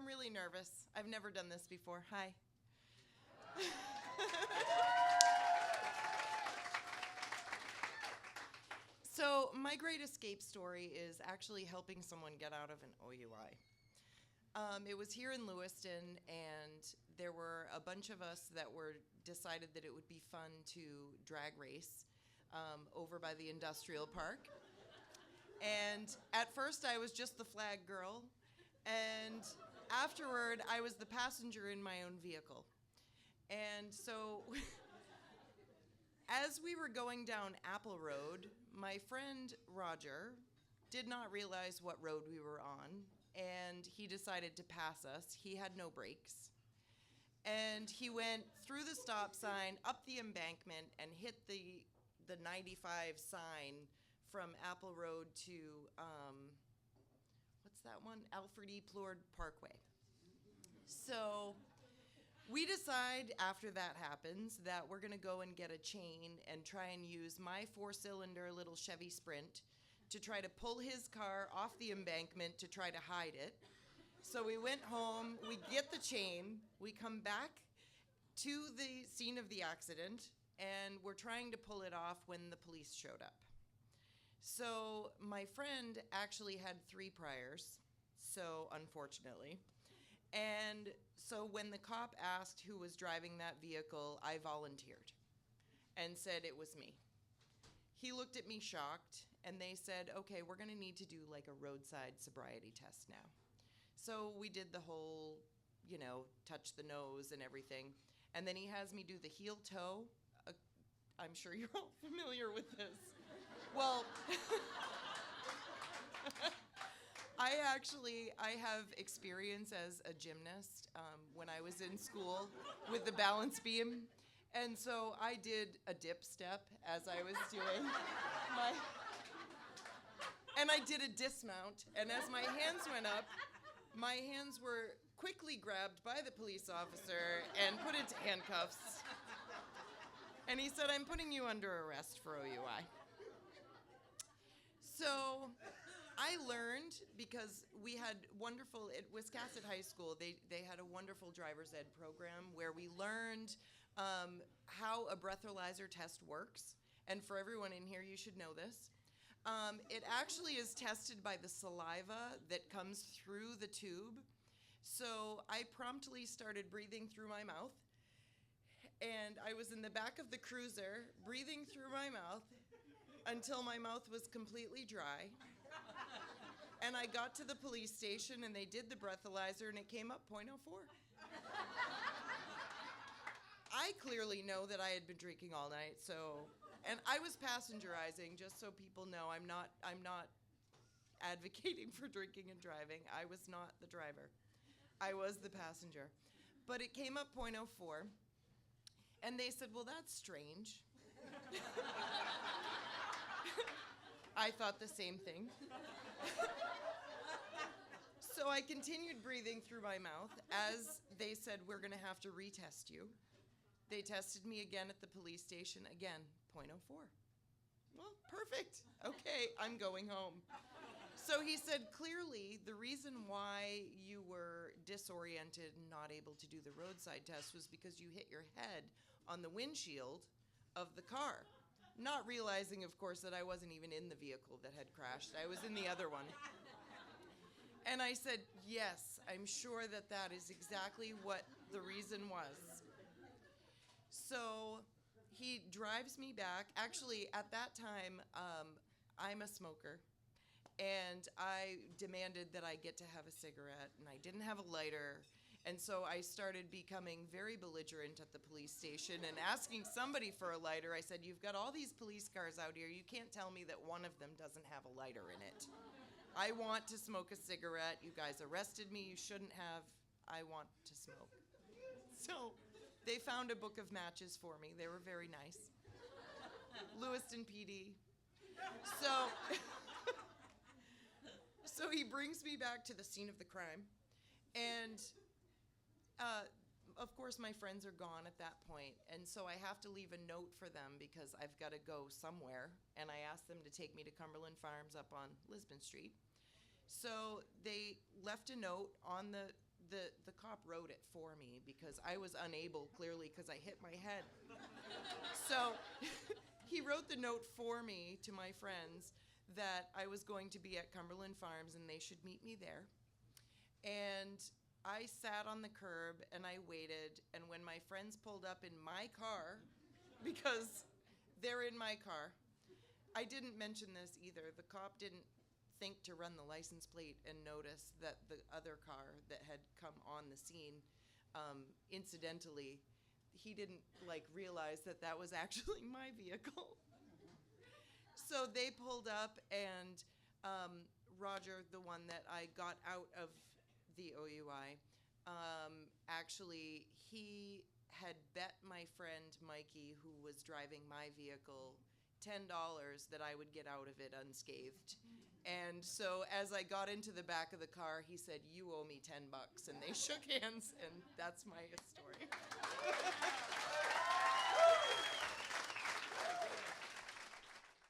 I'm really nervous. I've never done this before. Hi. So my great escape story is actually helping someone get out of an OUI. It was here in Lewiston, and there were a bunch of us that were decided that it would be fun to drag race over by the industrial park. And at first I was just the flag girl, and afterward I was the passenger in my own vehicle. And so as we were going down Apple Road, my friend Roger did not realize what road we were on, and he decided to pass us. He had no brakes. And he went through the stop sign, up the embankment, and hit the 95 sign from Apple Road to, what's that one? Alfred E. Plord Parkway. So we decide after that happens that we're gonna go and get a chain and try and use my 4-cylinder little Chevy Sprint to try to pull his car off the embankment to try to hide it. So we went home, we get the chain, we come back to the scene of the accident, and we're trying to pull it off when the police showed up. So my friend actually had 3 priors, so unfortunately. And so when the cop asked who was driving that vehicle, I volunteered and said it was me. He looked at me shocked, and they said, okay, we're gonna need to do like a roadside sobriety test now. So we did the whole, touch the nose and everything. And then he has me do the heel toe. I'm sure you're all familiar with this. Well, I have experience as a gymnast when I was in school with the balance beam. And so I did a dip step as I was doing and I did a dismount. And as my hands went up, my hands were quickly grabbed by the police officer and put into handcuffs. And he said, I'm putting you under arrest for OUI. So I learned, because we had wonderful, at Wiscasset High School, they had a wonderful driver's ed program where we learned how a breathalyzer test works. And for everyone in here, you should know this. It actually is tested by the saliva that comes through the tube. So I promptly started breathing through my mouth, and I was in the back of the cruiser breathing through my mouth until my mouth was completely dry. And I got to the police station, and they did the breathalyzer, and it came up .04. I clearly know that I had been drinking all night, and I was passengerizing, just so people know. I'm not advocating for drinking and driving. I was not the driver. I was the passenger. But it came up .04, and they said, well, that's strange. I thought the same thing. So I continued breathing through my mouth as they said, we're gonna have to retest you. They tested me again at the police station, again, .04. Well, perfect. Okay, I'm going home. So he said, clearly, the reason why you were disoriented and not able to do the roadside test was because you hit your head on the windshield of the car. Not realizing, of course, that I wasn't even in the vehicle that had crashed. I was in the other one. And I said, yes, I'm sure that is exactly what the reason was. So he drives me back. Actually, at that time, I'm a smoker, and I demanded that I get to have a cigarette, and I didn't have a lighter. And so I started becoming very belligerent at the police station and asking somebody for a lighter. I said, you've got all these police cars out here. You can't tell me that one of them doesn't have a lighter in it. I want to smoke a cigarette. You guys arrested me. You shouldn't have. I want to smoke. So they found a book of matches for me. They were very nice. Lewiston PD. So he brings me back to the scene of the crime. And of course, my friends are gone at that point, and so I have to leave a note for them because I've got to go somewhere, and I asked them to take me to Cumberland Farms up on Lisbon Street. So they left a note on the the cop wrote it for me because I was unable, clearly, because I hit my head. So he wrote the note for me to my friends that I was going to be at Cumberland Farms and they should meet me there. And I sat on the curb and I waited, and when my friends pulled up in my car, because they're in my car, I didn't mention this either. The cop didn't think to run the license plate and notice that the other car that had come on the scene, incidentally, he didn't realize that that was actually my vehicle. So they pulled up, and Roger, the one that I got out of the OUI, actually, he had bet my friend Mikey, who was driving my vehicle, $10 that I would get out of it unscathed. And so as I got into the back of the car, he said, "You owe me $10," and they shook hands, and that's my story.